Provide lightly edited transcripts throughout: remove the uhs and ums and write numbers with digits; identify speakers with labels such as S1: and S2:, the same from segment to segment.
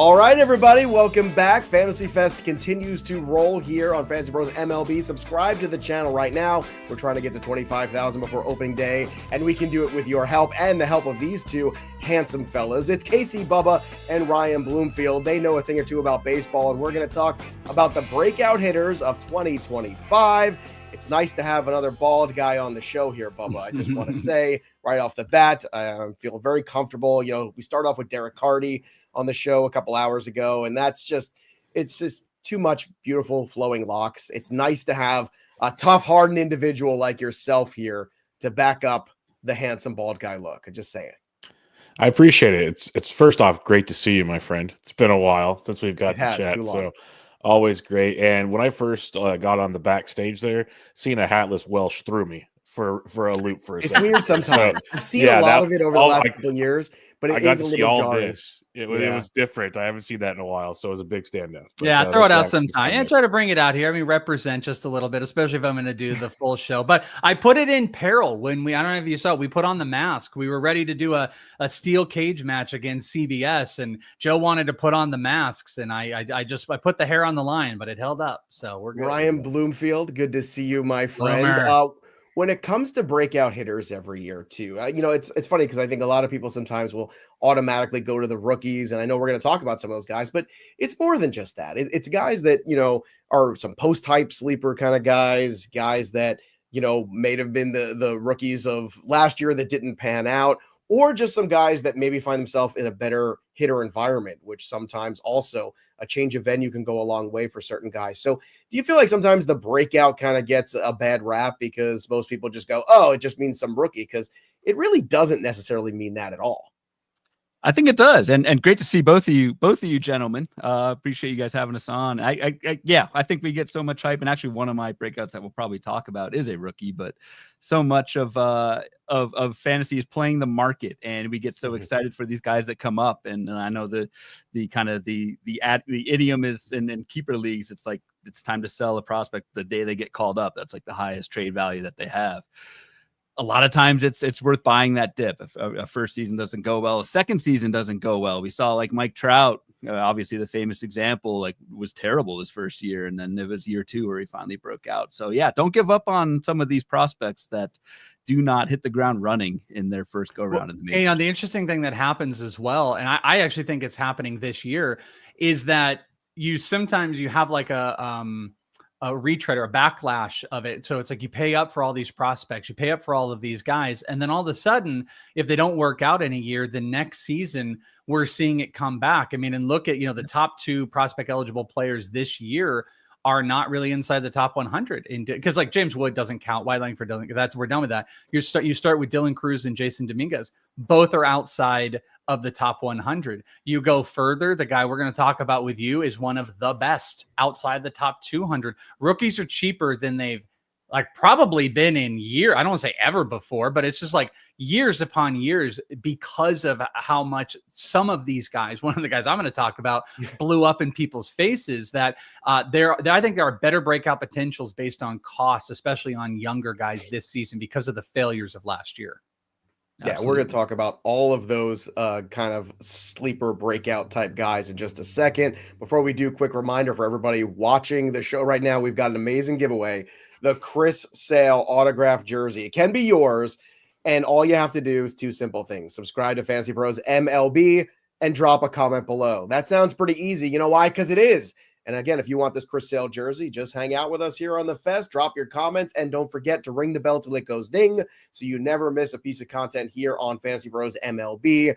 S1: All right, everybody, welcome back. Fantasy Fest continues to roll here on FantasyPros MLB. Subscribe to the channel right now. We're trying to get to 25,000 before opening day, and we can do it with your help and the help of these two handsome fellas. It's Casey Bubba and Ryan Bloomfield. They know a thing or two about baseball, and we're going to talk about the breakout hitters of 2025. It's nice to have another bald guy on the show here, Bubba. I just want to say right off the bat, I feel very comfortable. You know, we start off with Derek Hardy on the show a couple hours ago, and it's just too much beautiful flowing locks. It's nice to have a tough, hardened individual like yourself here to back up the handsome bald guy look. I'm just saying.
S2: I appreciate it. It's first off great to see you, my friend. It's been a while since we've got to chat, so always great. And when I first got on the backstage there, seeing a hatless Welsh threw me for a loop for a second.
S1: It's weird sometimes. I've seen a lot of it over the last couple of years, but it is a little jarring.
S2: It was different. I haven't seen that in a while, so it was a big standout.
S3: But, throw it out sometime. And try to bring it out here. I mean, represent just a little bit, especially if I'm going to do the full show. But I put it in peril when I don't know if you saw it, we put on the mask. We were ready to do a steel cage match against CBS, and Joe wanted to put on the masks, and I put the hair on the line, but it held up. So we're good.
S1: Ryan Bloomfield, good to see you, my friend. When it comes to breakout hitters every year too, it's funny because I think a lot of people sometimes will automatically go to the rookies, and I know we're going to talk about some of those guys, but it's more than just that. It's guys that, are some post-hype sleeper kind of guys that, may have been the rookies of last year that didn't pan out, or just some guys that maybe find themselves in a better hitter environment, which sometimes also a change of venue can go a long way for certain guys. So do you feel like sometimes the breakout kind of gets a bad rap because most people just go, oh, it just means some rookie? Because it really doesn't necessarily mean that at all.
S4: I think it does. And great to see both of you gentlemen. Appreciate you guys having us on. I think we get so much hype. And actually one of my breakouts that we'll probably talk about is a rookie, but so much of fantasy is playing the market, and we get so excited for these guys that come up. And I know the idiom is in keeper leagues. It's like, it's time to sell a prospect the day they get called up. That's like the highest trade value that they have. A lot of times it's worth buying that dip. If a first season doesn't go well, a second season doesn't go well. We saw like Mike Trout, obviously the famous example, like was terrible his first year. And then it was year two where he finally broke out. So yeah, don't give up on some of these prospects that do not hit the ground running in their first go round in the majors.
S3: The interesting thing that happens as well, and I actually think it's happening this year, is that you have like a retread or a backlash of it. So it's like you pay up for all these prospects, you pay up for all of these guys, and then all of a sudden, if they don't work out in a year, the next season we're seeing it come back. I mean, and look at, the top two prospect eligible players this year are not really inside the top 100, because like James Wood doesn't count. Wide Langford doesn't. We're done with that. You start with Dylan Cruz and Jason Dominguez. Both are outside of the top 100. You go further, the guy we're going to talk about with you is one of the best outside the top 200. Rookies are cheaper than they've probably been in I don't want to say ever before, but it's just like years upon years, because of how much some of these guys, one of the guys I'm going to talk about, blew up in people's faces, that I think there are better breakout potentials based on cost, especially on younger guys this season because of the failures of last year.
S1: Yeah, we're going to talk about all of those kind of sleeper breakout type guys in just a second. Before we do, quick reminder for everybody watching the show right now, we've got an amazing giveaway, the Chris Sale autographed jersey. It can be yours, and all you have to do is two simple things. Subscribe to FantasyPros MLB and drop a comment below. That sounds pretty easy. You know why? Because it is. And again, if you want this Chris Sale jersey, just hang out with us here on the Fest, drop your comments, and don't forget to ring the bell till it goes ding so you never miss a piece of content here on FantasyPros MLB.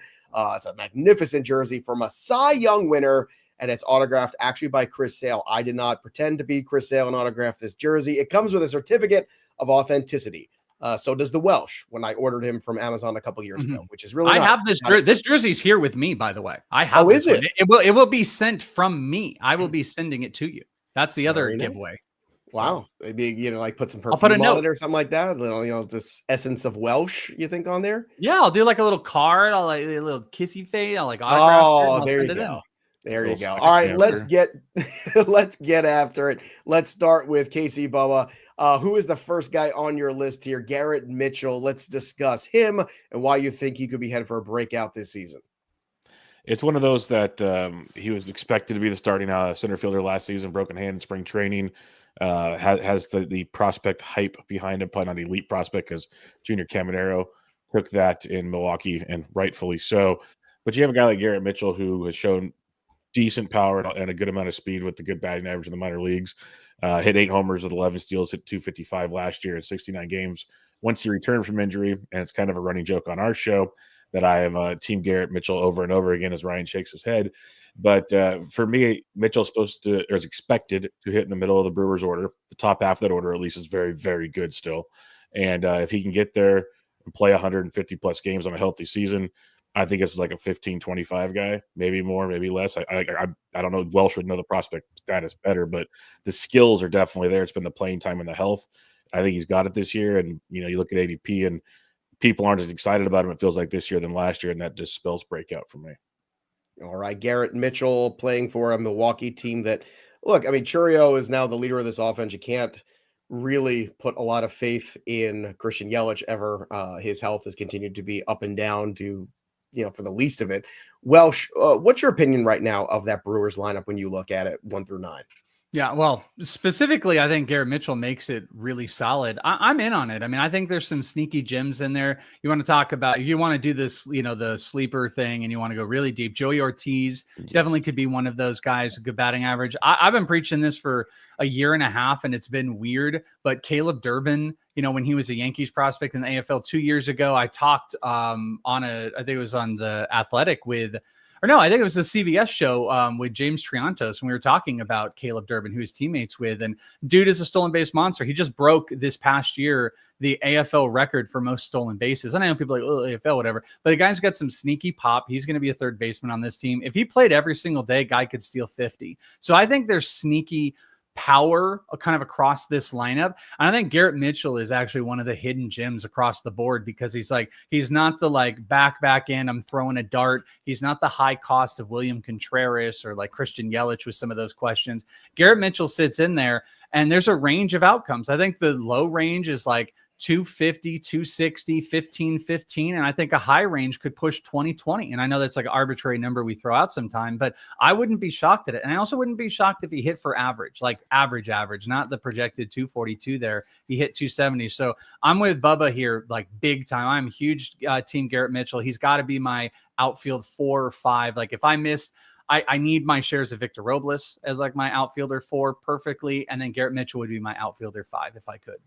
S1: It's a magnificent jersey from a Cy Young winner, and it's autographed actually by Chris Sale. I did not pretend to be Chris Sale and autograph this jersey. It comes with a certificate of authenticity. So does the Welsh when I ordered him from Amazon a couple years ago, which is really nice.
S3: I have this jersey's here with me, by the way. I have
S1: is it?
S3: It will be sent from me. I will be sending it to you. That's the other giveaway.
S1: Wow. So, maybe, put some perfume on it or something like that. A little, this essence of Welsh, you think, on there?
S3: Yeah, I'll do like a little card. I'll like a little kissy face. I'll like
S1: autograph it. There you go. There you go. All right, let's get after it. Let's start with Casey Bubba. Who is the first guy on your list here? Garrett Mitchell. Let's discuss him and why you think he could be headed for a breakout this season.
S2: It's one of those that he was expected to be the starting center fielder last season, broken hand in spring training. Has the prospect hype behind him, probably not elite prospect because Junior Caminero took that in Milwaukee, and rightfully so. But you have a guy like Garrett Mitchell who has shown decent power and a good amount of speed with the good batting average in the minor leagues. Hit 8 homers with 11 steals, hit 255 last year in 69 games. Once he returned from injury, and it's kind of a running joke on our show that I have Team Garrett Mitchell over and over again as Ryan shakes his head. But for me, Mitchell's is expected to hit in the middle of the Brewers order. The top half of that order, at least, is very, very good still. And if he can get there and play 150 plus games on a healthy season, I think it's like a 15-25 guy, maybe more, maybe less. I don't know. Welsh would know the prospect status better, but the skills are definitely there. It's been the playing time and the health. I think he's got it this year. And, you look at ADP and people aren't as excited about him, it feels like, this year than last year, and that just spells breakout for me.
S1: All right, Garrett Mitchell playing for a Milwaukee team that, look, I mean, Churio is now the leader of this offense. You can't really put a lot of faith in Christian Yelich ever. His health has continued to be up and down for the least of it. Welsh, what's your opinion right now of that Brewers lineup when you look at it 1 through 9?
S3: Yeah, well, specifically, I think Garrett Mitchell makes it really solid. I'm in on it. I mean, I think there's some sneaky gems in there. You want to talk about, if you want to do this, the sleeper thing, and you want to go really deep, Joey Ortiz definitely could be one of those guys, a good batting average. I've been preaching this for a year and a half, and it's been weird, but Caleb Durbin, when he was a Yankees prospect in the AFL 2 years ago, I talked I think it was on The Athletic I think it was the CBS show with James Triantos, and we were talking about Caleb Durbin, who he's teammates with. And dude is a stolen base monster. He just broke this past year the AFL record for most stolen bases. And I know people are like, oh, AFL, whatever. But the guy's got some sneaky pop. He's going to be a third baseman on this team. If he played every single day, guy could steal 50. So I think there's sneaky power kind of across this lineup. And I think Garrett Mitchell is actually one of the hidden gems across the board, because he's not the back end, I'm throwing a dart. He's not the high cost of William Contreras or like Christian Yelich with some of those questions. Garrett Mitchell sits in there, and there's a range of outcomes. I think the low range is like 250, 260, 15, and I think a high range could push 20. And I know that's like an arbitrary number we throw out sometime, but I wouldn't be shocked at it. And I also wouldn't be shocked if he hit for average, like average, not the projected 242 there. He hit 270. So I'm with Bubba here, like big time. I'm a huge team Garrett Mitchell. He's got to be my outfield 4 or 5. Like if I missed, I need my shares of Victor Robles as like my outfielder 4 perfectly. And then Garrett Mitchell would be my outfielder 5 if I could.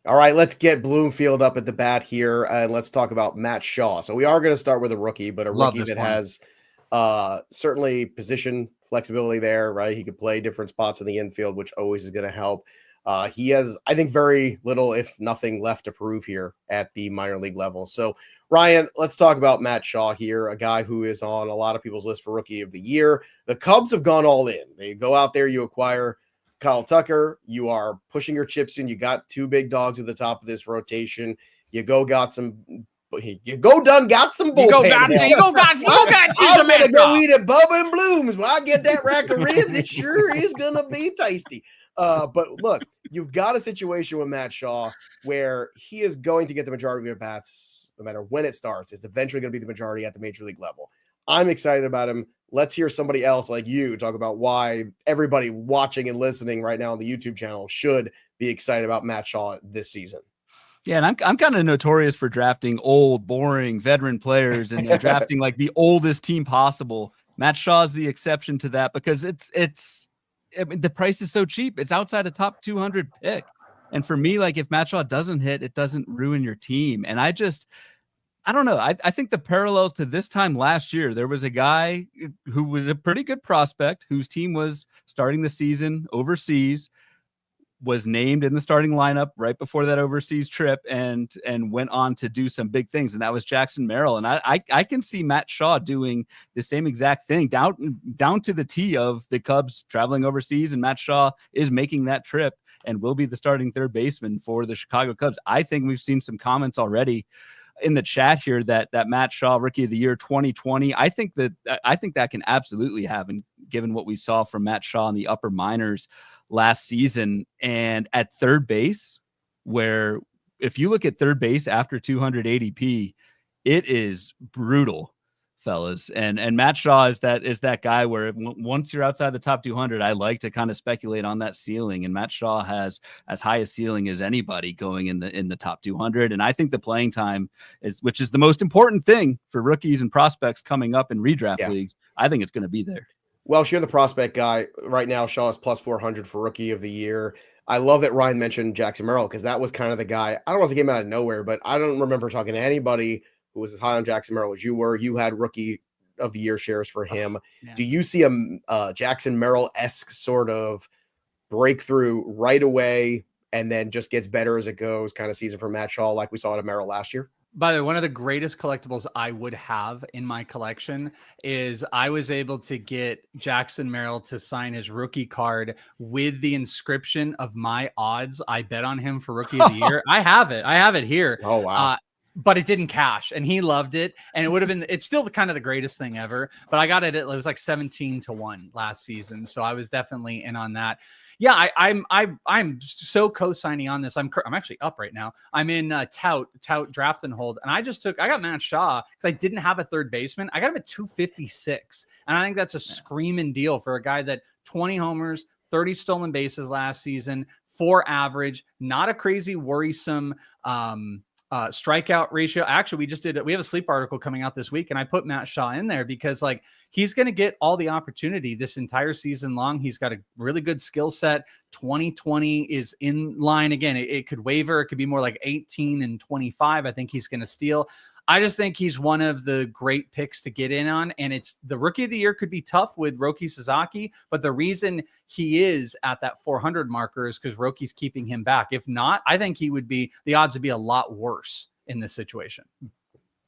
S1: All right, let's get Bloomfield up at the bat here, and let's talk about Matt Shaw. So we are going to start with a rookie, but a rookie that has certainly position flexibility there, right? He could play different spots in the infield, which always is going to help. He has, I think, very little, if nothing, left to prove here at the minor league level. So, Ryan, let's talk about Matt Shaw here, a guy who is on a lot of people's list for Rookie of the Year. The Cubs have gone all in. They go out there, you acquire Kyle Tucker, you are pushing your chips in. You got 2 big dogs at the top of this rotation. You go got some bullpen. I'm gonna go eat at Bubba and Bloom's. When I get that rack of ribs, it sure is gonna be tasty. But look, you've got a situation with Matt Shaw where he is going to get the majority of bats no matter when it starts. It's eventually going to be the majority at the major league level. I'm excited about him. Let's hear somebody else like you talk about why everybody watching and listening right now on the YouTube channel should be excited about Matt Shaw this season.
S4: Yeah, and I'm kind of notorious for drafting old, boring veteran players and drafting like the oldest team possible. Matt Shaw is the exception to that because I mean, the price is so cheap. It's outside a top 200 pick. And for me, like if Matt Shaw doesn't hit, it doesn't ruin your team. And I don't know. I think the parallels to this time last year, there was a guy who was a pretty good prospect whose team was starting the season overseas, was named in the starting lineup right before that overseas trip and went on to do some big things. And that was Jackson Merrill. And I can see Matt Shaw doing the same exact thing down to the T of the Cubs traveling overseas. And Matt Shaw is making that trip and will be the starting third baseman for the Chicago Cubs. I think we've seen some comments already in the chat here that Matt Shaw Rookie of the Year 2020. I think that can absolutely happen given what we saw from Matt Shaw in the upper minors last season. And at third base, where if you look at third base after 200 ADP, it is brutal fellas. And Matt Shaw is that guy where once you're outside the top 200, I like to kind of speculate on that ceiling. And Matt Shaw has as high a ceiling as anybody going in the top 200. And I think the playing time which is the most important thing for rookies and prospects coming up in redraft leagues. I think it's going to be there.
S1: Well, you're the prospect guy right now. Shaw is plus 400 for rookie of the year. I love that Ryan mentioned Jackson Merrill because that was kind of the guy. I don't want to get him out of nowhere, but I don't remember talking to anybody who was as high on Jackson Merrill as you were. You had rookie of the year shares for him. Yeah. Do you see a Jackson Merrill-esque sort of breakthrough right away and then just gets better as it goes kind of season for Matt Shaw like we saw at Merrill last year?
S3: By the way, one of the greatest collectibles I would have in my collection is I was able to get Jackson Merrill to sign his rookie card with the inscription of my odds. I bet on him for rookie of the year. I have it here.
S1: Oh, wow.
S3: But it didn't cash and he loved it. And it would have been, it's still kind of the greatest thing ever, but I got it was like 17-1 last season. So I was definitely in on that. Yeah, I'm so co-signing on this. I'm actually up right now. I'm in tout draft and hold. And I got Matt Shaw because I didn't have a third baseman. I got him at 256. And I think that's a screaming deal for a guy that 20 homers, 30 stolen bases last season, 4 average, not a crazy worrisome strikeout ratio. Actually, we have a sleep article coming out this week and I put Matt Shaw in there because like he's going to get all the opportunity this entire season long. He's got a really good skill set. 2020 is in line again. It could waver. It could be more like 18 and 25. I think he's going to steal. I just think he's one of the great picks to get in on. And it's the rookie of the year could be tough with Roki Sasaki, but the reason he is at that 400 marker is because Roki's keeping him back. If not, I think the odds would be a lot worse in this situation.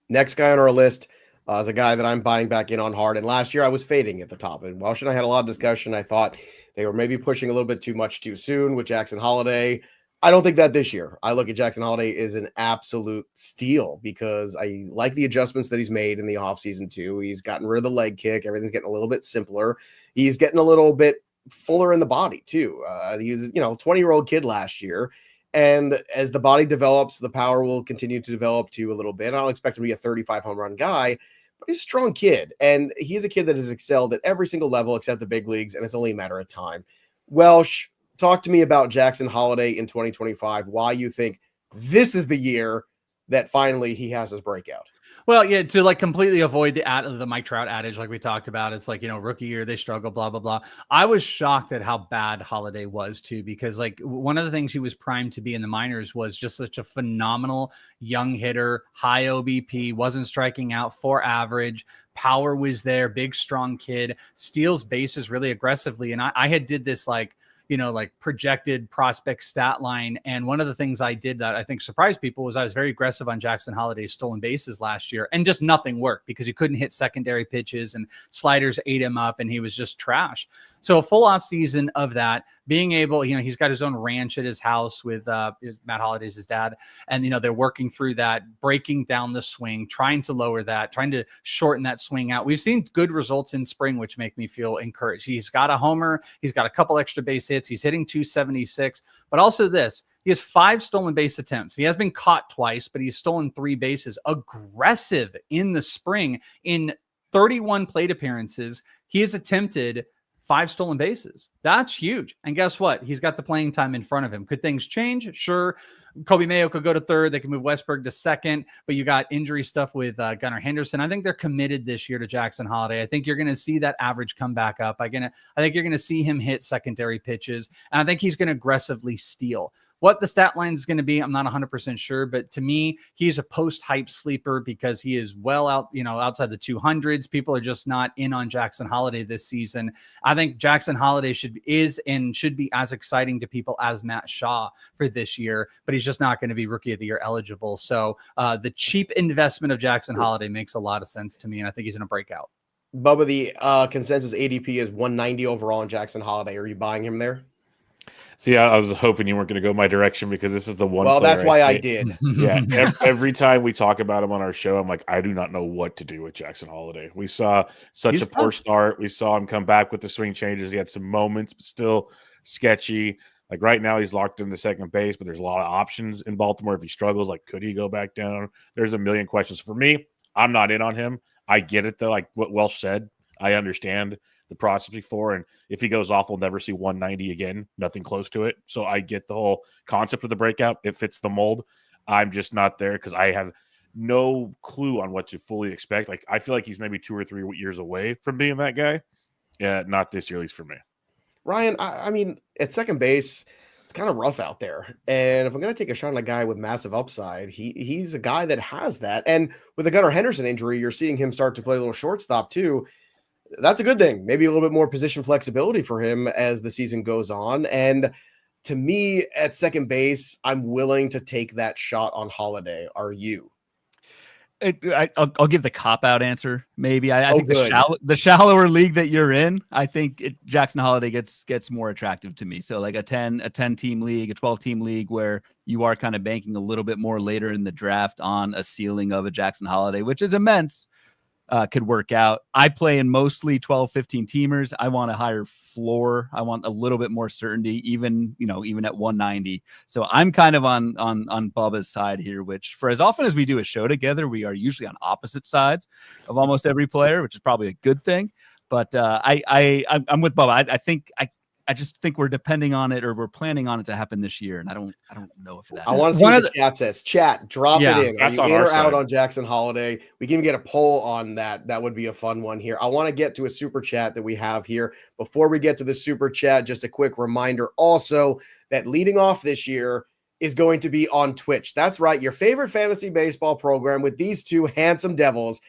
S1: Next guy on our list is a guy that I'm buying back in on hard. And last year I was fading at the top. And Welsh and I had a lot of discussion. I thought they were maybe pushing a little bit too much too soon with Jackson Holliday. I don't think that this year. I look at Jackson Holliday as an absolute steal because I like the adjustments that he's made in the offseason too. He's gotten rid of the leg kick. Everything's getting a little bit simpler. He's getting a little bit fuller in the body too. He was, 20-year-old kid last year. And as the body develops, the power will continue to develop too a little bit. I don't expect him to be a 35 home run guy, but he's a strong kid. And he's a kid that has excelled at every single level except the big leagues. And it's only a matter of time. Welsh, talk to me about Jackson Holliday in 2025, why you think this is the year that finally he has his breakout.
S3: Well, yeah, to like completely avoid the Mike Trout adage, like we talked about, it's like, rookie year, they struggle, blah, blah, blah. I was shocked at how bad Holliday was too, because like one of the things he was primed to be in the minors was just such a phenomenal young hitter, high OBP, wasn't striking out, 4 average, power was there, big, strong kid, steals bases really aggressively. And I had did this like projected prospect stat line. And one of the things I did that I think surprised people was I was very aggressive on Jackson Holliday's stolen bases last year and just nothing worked because he couldn't hit secondary pitches and sliders ate him up and he was just trash. So a full off season of that, being able, he's got his own ranch at his house with Matt Holliday's his dad. And, they're working through that, breaking down the swing, trying to lower that, trying to shorten that swing out. We've seen good results in spring, which make me feel encouraged. He's got a homer. He's got a couple extra base hits. He's hitting 276, but also this, he has 5 stolen base attempts. He has been caught twice, but he's stolen 3 bases. Aggressive in the spring. In 31 plate appearances, he has attempted 5 stolen bases. That's huge. And guess what? He's got the playing time in front of him. Could things change? Sure. Kobe Mayo could go to third. They can move Westberg to second, but you got injury stuff with Gunnar Henderson. I think they're committed this year to Jackson Holliday. I think you're going to see that average come back up. I think you're going to see him hit secondary pitches, and I think he's going to aggressively steal. What the stat line is going to be, I'm not 100% sure, but to me, he's a post-hype sleeper because he is well out, outside the 200s. People are just not in on Jackson Holliday this season. I think Jackson Holliday should be as exciting to people as Matt Shaw for this year, but he's just not going to be rookie of the year eligible. So the cheap investment of Jackson Holliday makes a lot of sense to me, and I think he's going to break out.
S1: Bubba, the consensus ADP is 190 overall on Jackson Holliday. Are you buying him there?
S2: So yeah, I was hoping you weren't going to go my direction because this is the one.
S1: Well, that's why I did.
S2: Yeah, every time we talk about him on our show, I'm like, I do not know what to do with Jackson Holliday. We saw such a poor start. We saw him come back with the swing changes. He had some moments, but still sketchy. Like right now, he's locked in the second base, but there's a lot of options in Baltimore. If he struggles, like could he go back down? There's a million questions for me. I'm not in on him. I get it though. Like what Welsh said, I understand the process before, and if he goes off, we'll never see 190 again, nothing close to it. So I get the whole concept of the breakout. It fits the mold. I'm just not there because I have no clue on what to fully expect. Like I feel like he's maybe 2 or 3 years away from being that guy. Yeah, not this year, at least for me.
S1: Ryan, I mean, at second base, it's kind of rough out there. And if I'm going to take a shot on a guy with massive upside, he's a guy that has that. And with the Gunnar Henderson injury, you're seeing him start to play a little shortstop too. That's a good thing. Maybe a little bit more position flexibility for him as the season goes on. And to me, at second base, I'm willing to take that shot on Holliday. Are you?
S4: I'll give the cop-out answer. Maybe I think
S1: good.
S4: the shallower league that you're in, I think Jackson Holliday gets more attractive to me. So like a 10 team league, a 12 team league where you are kind of banking a little bit more later in the draft on a ceiling of a Jackson Holliday, which is immense. Could work out. I play in mostly 12, 15 teamers. I want a higher floor. I want a little bit more certainty, even at 190. So I'm kind of on Bubba's side here, which for as often as we do a show together, we are usually on opposite sides of almost every player, which is probably a good thing. But I'm with Bubba. I just think we're depending on it, or we're planning on it to happen this year, and I don't know if that.
S1: I want to see what the chat says. Chat, drop it in. Are you in or out on Jackson Holliday? We can even get a poll on that. That would be a fun one here. I want to get to a super chat that we have here. Before we get to the super chat, just a quick reminder also that leading off this year is going to be on Twitch. That's right. Your favorite fantasy baseball program with these two handsome devils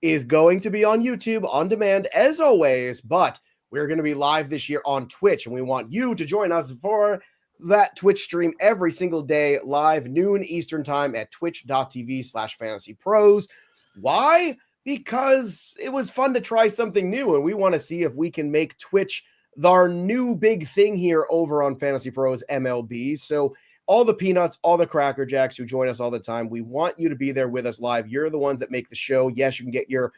S1: is going to be on YouTube on demand as always, but we're going to be live this year on Twitch, and we want you to join us for that Twitch stream every single day, live noon Eastern time at twitch.tv/fantasypros. Why? Because it was fun to try something new, and we want to see if we can make Twitch our new big thing here over on Fantasy Pros MLB. So all the peanuts, all the Cracker Jacks who join us all the time, we want you to be there with us live. You're the ones that make the show. Yes, you can get your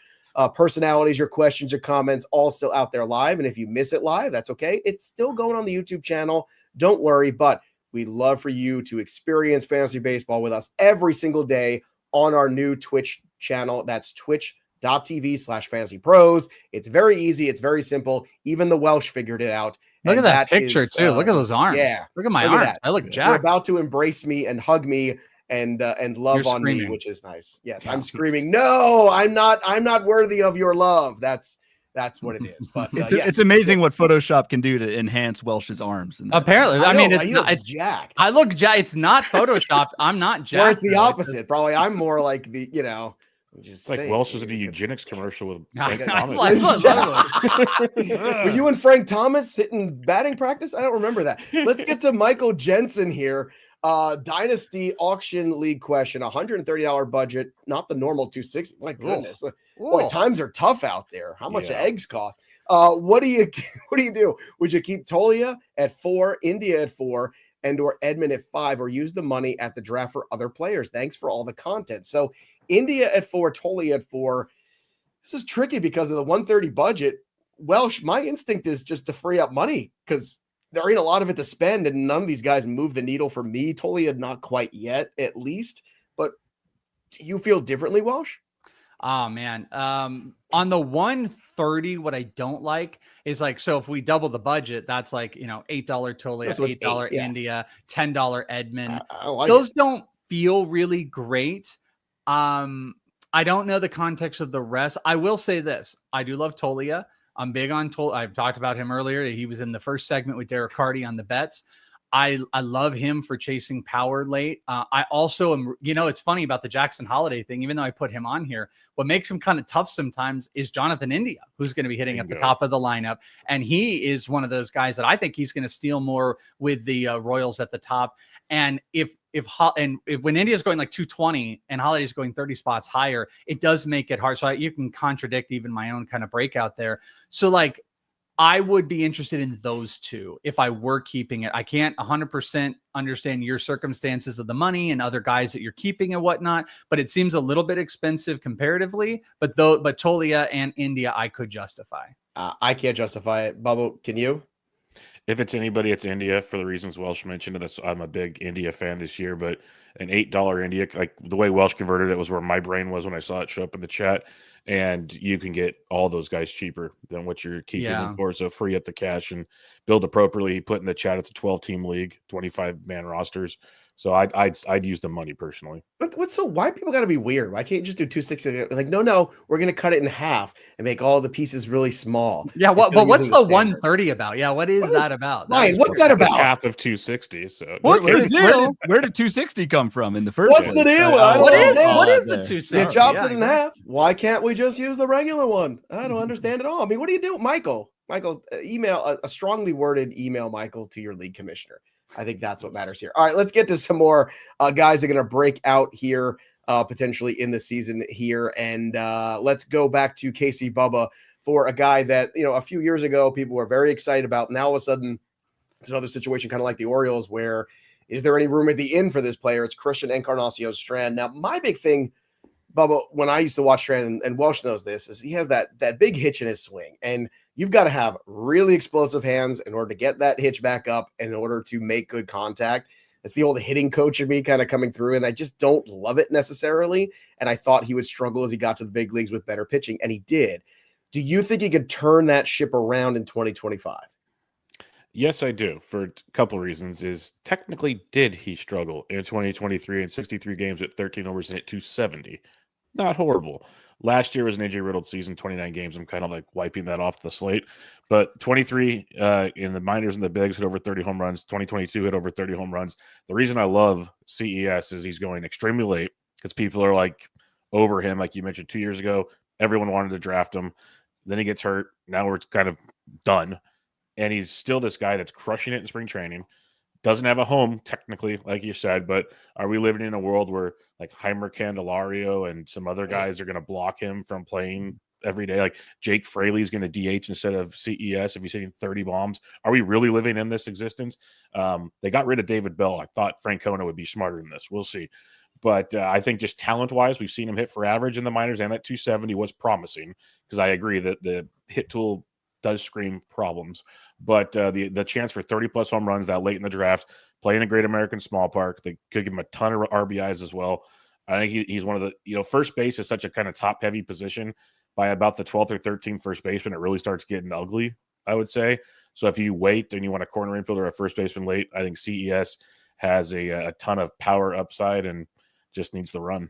S1: personalities, your questions, your comments, all still out there live. And if you miss it live, that's okay. It's still going on the YouTube channel. Don't worry, but we'd love for you to experience fantasy baseball with us every single day on our new Twitch channel. That's twitch.tv/fantasypros. It's very easy. It's very simple. Even the Welsh figured it out.
S3: Look at that picture too. Look at those arms.
S1: Yeah.
S3: Look at my arms. I look jacked.
S1: You're about to embrace me and hug me and love on me, which is nice. Yes, I'm screaming. No, I'm not worthy of your love. That's what it is. But
S4: it's amazing what Photoshop can do to enhance Welsh's arms.
S3: Apparently, I mean, it's
S1: jacked.
S3: I look jacked. It's not Photoshopped. I'm not jacked.
S1: Or it's the opposite. Probably, I'm more like the
S2: Just like Welsh was in a eugenics commercial with Frank Thomas.
S1: Were you and Frank Thomas hitting batting practice? I don't remember that. Let's get to Michael Jensen here. Dynasty auction league question, $130 budget, not the normal $260. My goodness. Boy, times are tough out there. How much do eggs cost? What do you do? Would you keep Tolia at 4, India at 4, and or Edmund at 5, or use the money at the draft for other players? Thanks for all the content. So India at 4, Tolia at 4. This is tricky because of the 130 budget. Welsh, my instinct is just to free up money because there ain't a lot of it to spend, and none of these guys move the needle for me. Tolia not quite yet, at least. But do you feel differently, Welsh?
S3: Oh, man. On the 130, what I don't like is like, so if we double the budget, that's like, $8 Tolia, $8 India, $10 Edmund. Those don't feel really great. I don't know the context of the rest. I will say this. I do love Tolia. I'm big on Tolia. I've talked about him earlier. He was in the first segment with Derek Carty on the bets. I love him for chasing power late. I also am, it's funny about the Jackson Holliday thing, even though I put him on here, what makes him kind of tough sometimes is Jonathan India, who's going to be hitting at the top of the lineup. And he is one of those guys that I think he's going to steal more with the Royals at the top. And if when India's going like 220 and Holliday's going 30 spots higher, it does make it hard. So you can contradict even my own kind of breakout there. So like, I would be interested in those two if I were keeping it. I can't 100% understand your circumstances of the money and other guys that you're keeping and whatnot, but it seems a little bit expensive comparatively. But Tolia and India, I could justify.
S1: I can't justify it. Bubba, can you?
S2: If it's anybody, it's India for the reasons Welsh mentioned. I'm a big India fan this year, but an $8 India, like the way Welsh converted it was where my brain was when I saw it show up in the chat. And you can get all those guys cheaper than what you're keeping them for. So free up the cash and build appropriately. Put in the chat, it's a 12-team league, 25-man rosters. So I'd use the money personally.
S1: But why people got to be weird? Why can't you just do 260? Like, no, we're gonna cut it in half and make all the pieces really small.
S3: Yeah, but what's the 130 about? Yeah, what is that about?
S1: Ryan, what's that about?
S2: Half of 260. So
S4: what's the deal? Where did 260 come from in the first?
S1: What's the deal?
S3: What is the 260?
S1: You chopped it in half. Why can't we just use the regular one? I don't understand at all. I mean, what do you do, Michael? Email a strongly worded email, Michael, to your league commissioner. I think that's what matters here. All right, let's get to some more guys that are going to break out here potentially in the season here. And let's go back to Casey Bubba for a guy that, a few years ago, people were very excited about. Now, all of a sudden, it's another situation kind of like the Orioles where is there any room at the inn for this player? It's Christian Encarnacion-Strand. Now, my big thing, Bubba, when I used to watch Strand, and Welsh knows this, is he has that big hitch in his swing. And you've got to have really explosive hands in order to get that hitch back up in order to make good contact. It's the old hitting coach of me kind of coming through, and I just don't love it necessarily. And I thought he would struggle as he got to the big leagues with better pitching, and he did. Do you think he could turn that ship around in 2025?
S2: Yes, I do, for a couple of reasons. Is technically, did he struggle in 2023 in 63 games at 13 overs and hit 270? Not horrible. Last year was an injury-riddled season, 29 games. I'm kind of like wiping that off the slate. But 23 in the minors and the bigs hit over 30 home runs. 2022 hit over 30 home runs. The reason I love CES is he's going extremely late because people are like over him. Like you mentioned 2 years ago, everyone wanted to draft him. Then he gets hurt. Now we're kind of done. And he's still this guy that's crushing it in spring training. Doesn't have a home, technically, like you said, but are we living in a world where like Heimer Candelario and some other guys are going to block him from playing every day? Like Jake Fraley's going to DH instead of CES if he's hitting 30 bombs. Are we really living in this existence? They got rid of David Bell. I thought Francona would be smarter than this. We'll see. But I think just talent-wise, we've seen him hit for average in the minors, and that 270 was promising because I agree that the hit tool does scream problems. But the chance for 30-plus home runs that late in the draft, playing a Great American Small Park, they could give him a ton of RBIs as well. I think he's one of the, first base is such a kind of top-heavy position. By about the 12th or 13th first baseman, it really starts getting ugly, I would say. So if you wait and you want a corner infielder or a first baseman late, I think CES has a ton of power upside and just needs the run.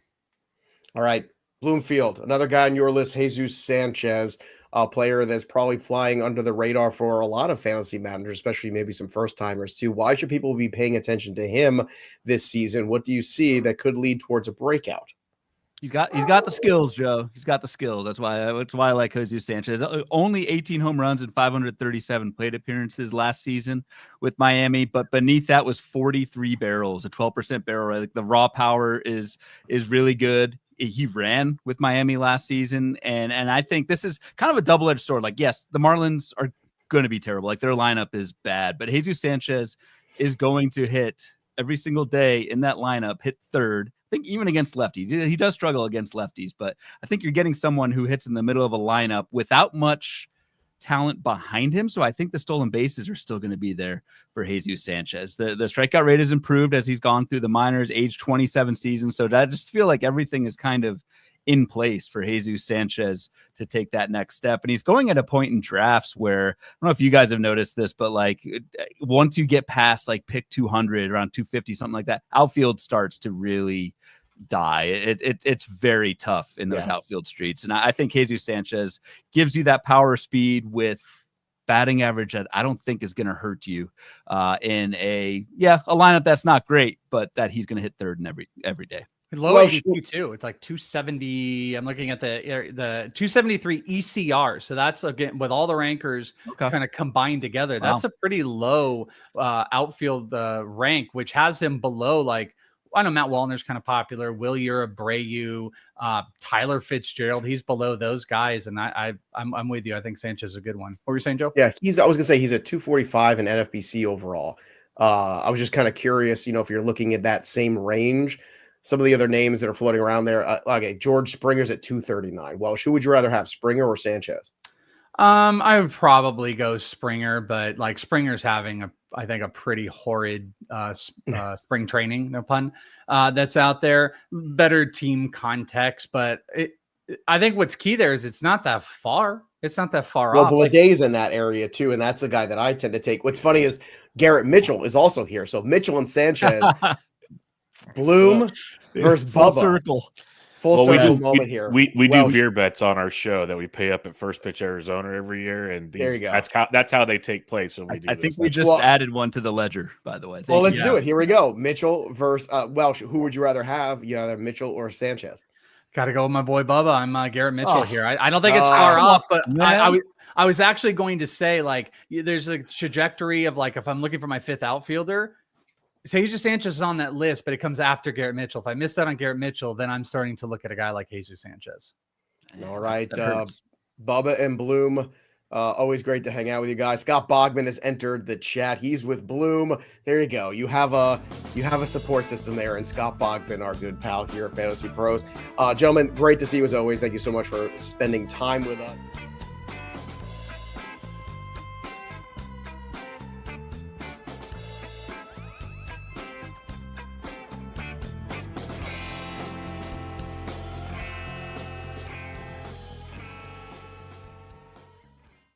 S1: All right, Bloomfield, another guy on your list, Jesús Sánchez, a player that's probably flying under the radar for a lot of fantasy managers, especially maybe some first-timers too. Why should people be paying attention to him this season? What do you see that could lead towards a breakout?
S4: He's got the skills, Joe. He's got the skills. That's why I like Jesús Sánchez. Only 18 home runs and 537 plate appearances last season with Miami, but beneath that was 43 barrels, a 12% barrel rate. Like the raw power is really good. He ran with Miami last season, and I think this is kind of a double-edged sword. Like, yes, the Marlins are going to be terrible. Like, their lineup is bad, but Jesús Sánchez is going to hit every single day in that lineup, hit third. I think even against lefties. He does struggle against lefties, but I think you're getting someone who hits in the middle of a lineup without much talent behind him. So I think the stolen bases are still going to be there for Jesús Sánchez. The strikeout rate has improved as he's gone through the minors, age 27 season. So I just feel like everything is kind of in place for Jesús Sánchez to take that next step. And he's going at a point in drafts where, I don't know if you guys have noticed this, but like once you get past like pick 200, around 250, something like that, outfield starts to really die. It's very tough in those outfield streets. And I think Jesús Sánchez gives you that power speed with batting average that I don't think is going to hurt you in a lineup that's not great, but that he's going to hit third in every day.
S3: Low ADP too. It's like 270. I'm looking at the 273 ECR. So that's, again, with all the rankers kind of combined together. Wow. That's a pretty low outfield rank, which has him below, like, I know Matt Wallner's kind of popular. Wilyer, Abreu, Tyler Fitzgerald. He's below those guys, and I'm with you. I think Sanchez is a good one. What were you saying, Joe?
S1: Yeah, I was gonna say he's at 245 in NFBC overall. I was just kind of curious, if you're looking at that same range, some of the other names that are floating around there. Okay, George Springer's at 239. Well, who would you rather have, Springer or Sanchez?
S3: I would probably go Springer, but like Springer's having I think a pretty horrid spring training, no pun, that's out there. Better team context, but I think what's key there is it's not that far. It's not that far off.
S1: Well, Bladay's in that area too, and that's a guy that I tend to take. What's funny is Garrett Mitchell is also here. So Mitchell and Sanchez, Bloom versus
S4: full
S1: Bubba.
S4: circle.
S1: Full circle moment here.
S2: We do beer bets on our show that we pay up at First Pitch Arizona every year, and
S1: there you go.
S2: That's how they take place when we do.
S4: I think we just added one to the ledger, by the way.
S1: Well, let's do it. Here we go. Mitchell versus Welsh. Who would you rather have? You either Mitchell or Sanchez?
S3: Got to go with my boy Bubba. I'm Garrett Mitchell here. I don't think it's far off, but I was actually going to say, like, there's a trajectory of, like, if I'm looking for my fifth outfielder, Jesús Sánchez is on that list, but it comes after Garrett Mitchell. If I missed out on Garrett Mitchell, then I'm starting to look at a guy like Jesús Sánchez.
S1: All right. Bubba and Bloom, always great to hang out with you guys. Scott Bogman has entered the chat. He's with Bloom. There you go. You have a support system there, and Scott Bogman, our good pal here at Fantasy Pros. Gentlemen, great to see you as always. Thank you so much for spending time with us.